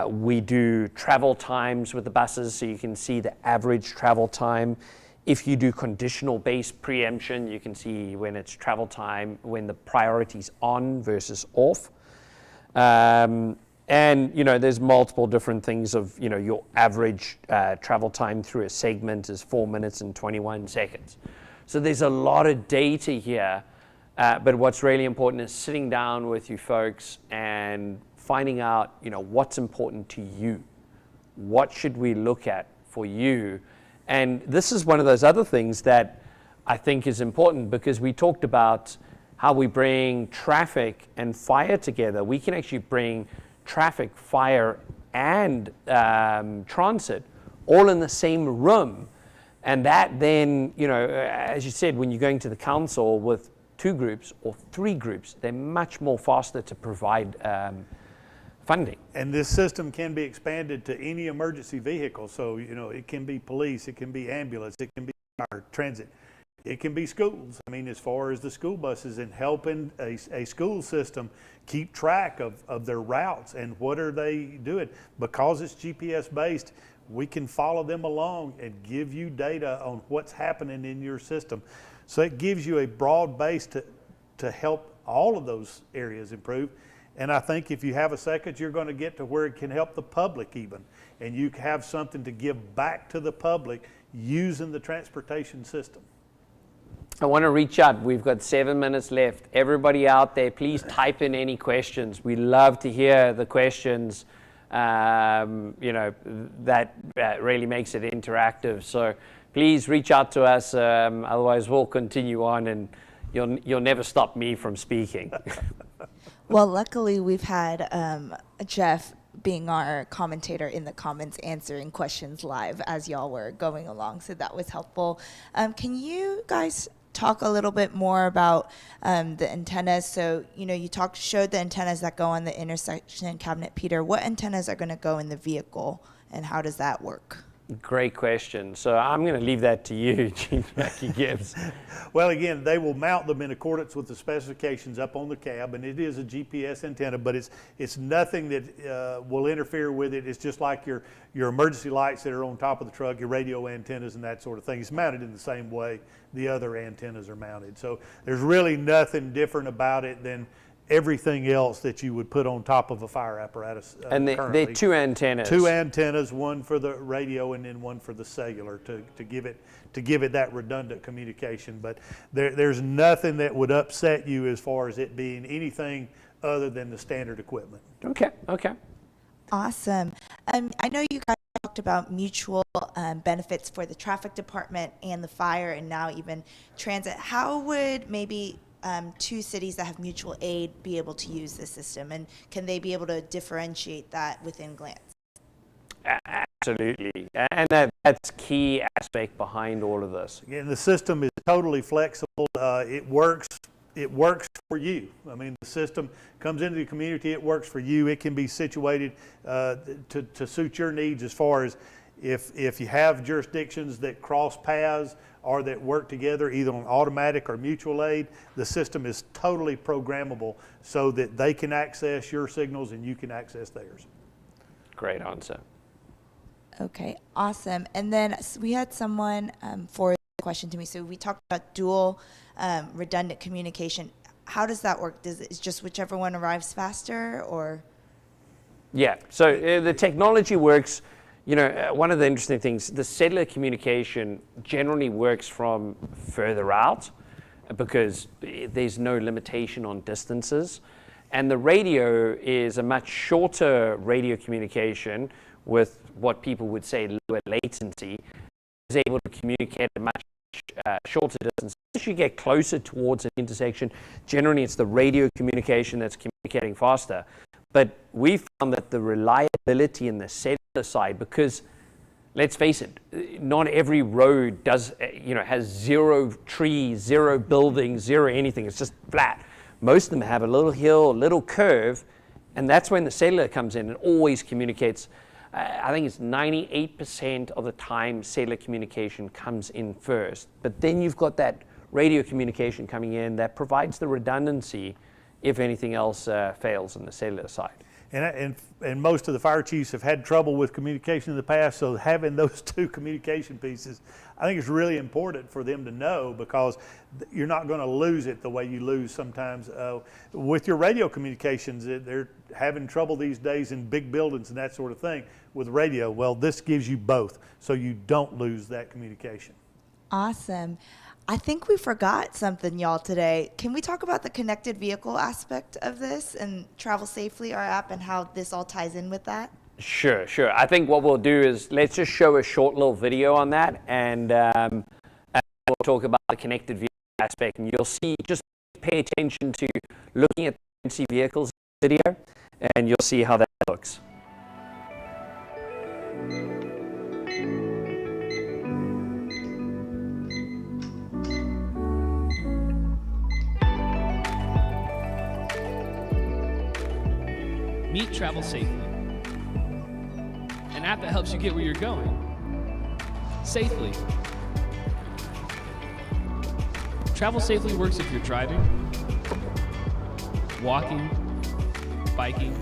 We do travel times with the buses, so you can see the average travel time. If you do conditional-based preemption, you can see when it's travel time, when the priority's on versus off. And there's multiple different things of, your average travel time through a segment is 4 minutes and 21 seconds. So there's a lot of data here, but what's really important is sitting down with you folks and finding out, what's important to you. What should we look at for you? And this is one of those other things that I think is important, because we talked about how we bring traffic and fire together. We can actually bring traffic, fire, and transit all in the same room. And that then, as you said, when you're going to the council with 2 groups or 3 groups, they're much more faster to provide funding. And this system can be expanded to any emergency vehicle. So, it can be police, it can be ambulance, it can be fire, transit, it can be schools. I mean, as far as the school buses and helping a school system keep track of their routes and what are they doing. Because it's GPS based, we can follow them along and give you data on what's happening in your system. So it gives you a broad base to help all of those areas improve. And I think if you have a second, you're going to get to where it can help the public even. And you have something to give back to the public using the transportation system. I want to reach out. We've got 7 minutes left. Everybody out there, please type in any questions. We love to hear the questions. That really makes it interactive. So please reach out to us. Otherwise, we'll continue on, and you'll never stop me from speaking. Well, luckily, we've had Jeff being our commentator in the comments, answering questions live as y'all were going along, so that was helpful. Can you guys talk a little bit more about the antennas? So, you showed the antennas that go on the intersection cabinet. Peter, what antennas are going to go in the vehicle, and how does that work? Great question. So I'm going to leave that to you, Chief Jackie Gibbs. Well, again, they will mount them in accordance with the specifications up on the cab, and it is a GPS antenna, but it's nothing that will interfere with it. It's just like your emergency lights that are on top of the truck, your radio antennas and that sort of thing. It's mounted in the same way the other antennas are mounted. So there's really nothing different about it than everything else that you would put on top of a fire apparatus. And they're 2 antennas. 2 antennas, one for the radio and then one for the cellular to give it that redundant communication. But there's nothing that would upset you as far as it being anything other than the standard equipment. Okay. Awesome. I know you guys talked about mutual benefits for the traffic department and the fire, and now even transit. How would maybe 2 cities that have mutual aid be able to use this system, and can they be able to differentiate that within Glance? Absolutely, and that's key aspect behind all of this. Again, the system is totally flexible. It works for you. I mean, the system comes into the community, it works for you. It can be situated to suit your needs, as far as if you have jurisdictions that cross paths or that work together either on automatic or mutual aid. The system is totally programmable so that they can access your signals and you can access theirs. Great answer. Okay, awesome. And then we had someone for question to me. So we talked about dual redundant communication. How does that work? Is just whichever one arrives faster, or? Yeah, so the technology works, one of the interesting things, the cellular communication generally works from further out because there's no limitation on distances. And the radio is a much shorter radio communication with what people would say lower latency, is able to communicate at a much shorter distance. As you get closer towards an intersection, generally it's the radio communication that's communicating faster. But we found that the reliability in the cellular side, because let's face it, not every road does, has zero trees, zero buildings, zero anything. It's just flat. Most of them have a little hill, a little curve, and that's when the cellular comes in and always communicates. I think it's 98% of the time cellular communication comes in first. But then you've got that radio communication coming in that provides the redundancy if anything else fails on the cellular side. And most of the fire chiefs have had trouble with communication in the past, so having those two communication pieces, I think it's really important for them to know, because you're not going to lose it the way you lose sometimes with your radio communications. They're having trouble these days in big buildings and that sort of thing with radio. Well, this gives you both, so you don't lose that communication. Awesome. I think we forgot something, y'all, today. Can we talk about the connected vehicle aspect of this and Travel Safely, our app, and how this all ties in with that? Sure. I think what we'll do is let's just show a short little video on that, and we'll talk about the connected vehicle aspect, and you'll see, just pay attention to looking at the emergency vehicles video, and you'll see how that looks. Meet Travel Safely, an app that helps you get where you're going safely. Travel Safely works if you're driving, walking, biking,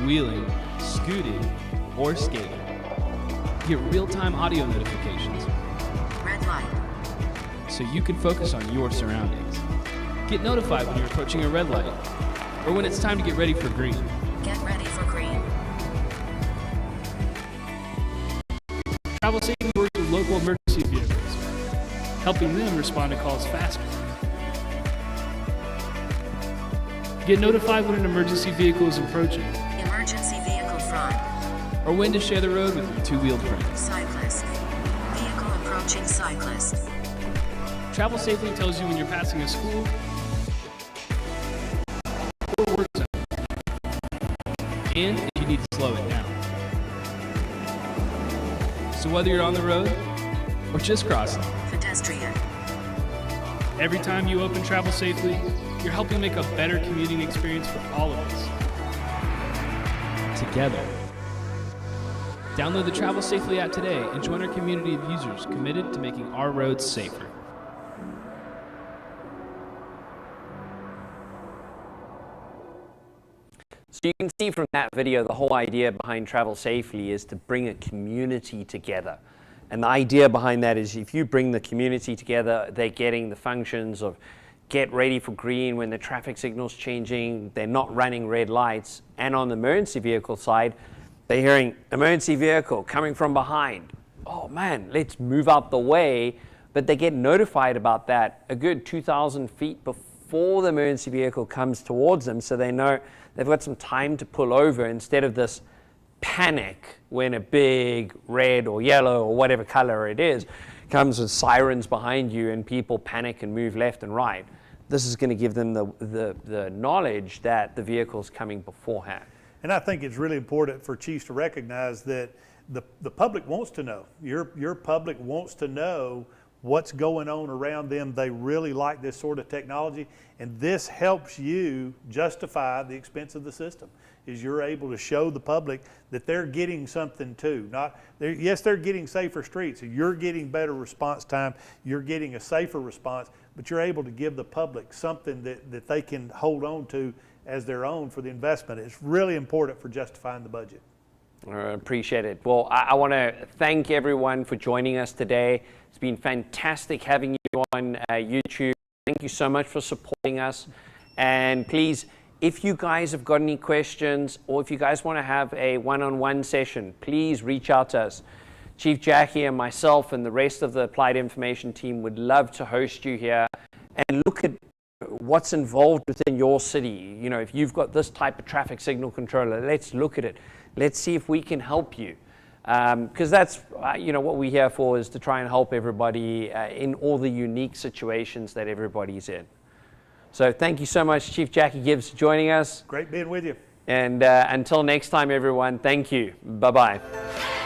wheeling, scooting, or skating. Get real-time audio notifications. Red light. So you can focus on your surroundings. Get notified when you're approaching a red light, or when it's time to get ready for green. Get ready for green. Travel Safely works with local emergency vehicles, helping them respond to calls faster. Get notified when an emergency vehicle is approaching, Emergency vehicle front. or when to share the road with your two-wheeled friend. Cyclist. Vehicle approaching cyclist. Travel Safely tells you when you're passing a school or work zone, and if you need to slow it down. So whether you're on the road or just crossing, Pedestrian. every time you open Travel Safely, you're helping make a better commuting experience for all of us. Together. Download the Travel Safely app today and join our community of users committed to making our roads safer. So you can see from that video, the whole idea behind Travel Safely is to bring a community together. And the idea behind that is if you bring the community together, they're getting the functions of get ready for green when the traffic signal's changing, they're not running red lights. And on the emergency vehicle side, they're hearing emergency vehicle coming from behind. Oh man, let's move out the way. But they get notified about that a good 2,000 feet before the emergency vehicle comes towards them, so they know they've got some time to pull over instead of this panic when a big red or yellow or whatever color it is comes with sirens behind you and people panic and move left and right. This is going to give them the knowledge that the vehicle's coming beforehand. And I think it's really important for chiefs to recognize that the public wants to know. Your public wants to know what's going on around them. They really like this sort of technology, and this helps you justify the expense of the system, is you're able to show the public that they're getting something too. Yes, they're getting safer streets, you're getting better response time, you're getting a safer response, but you're able to give the public something that they can hold on to as their own for the investment. It's really important for justifying the budget. Appreciate it. Well, I want to thank everyone for joining us today. It's been fantastic having you on YouTube. Thank you so much for supporting us. And please, if you guys have got any questions or if you guys want to have a one-on-one session, please reach out to us. Chief Jackie and myself and the rest of the Applied Information team would love to host you here and look at what's involved within your city. You know, if you've got this type of traffic signal controller, let's look at it. Let's see if we can help you. Because that's, what we're here for, is to try and help everybody in all the unique situations that everybody's in. So thank you so much, Chief Jackie Gibbs, for joining us. Great being with you. And until next time, everyone, thank you. Bye-bye.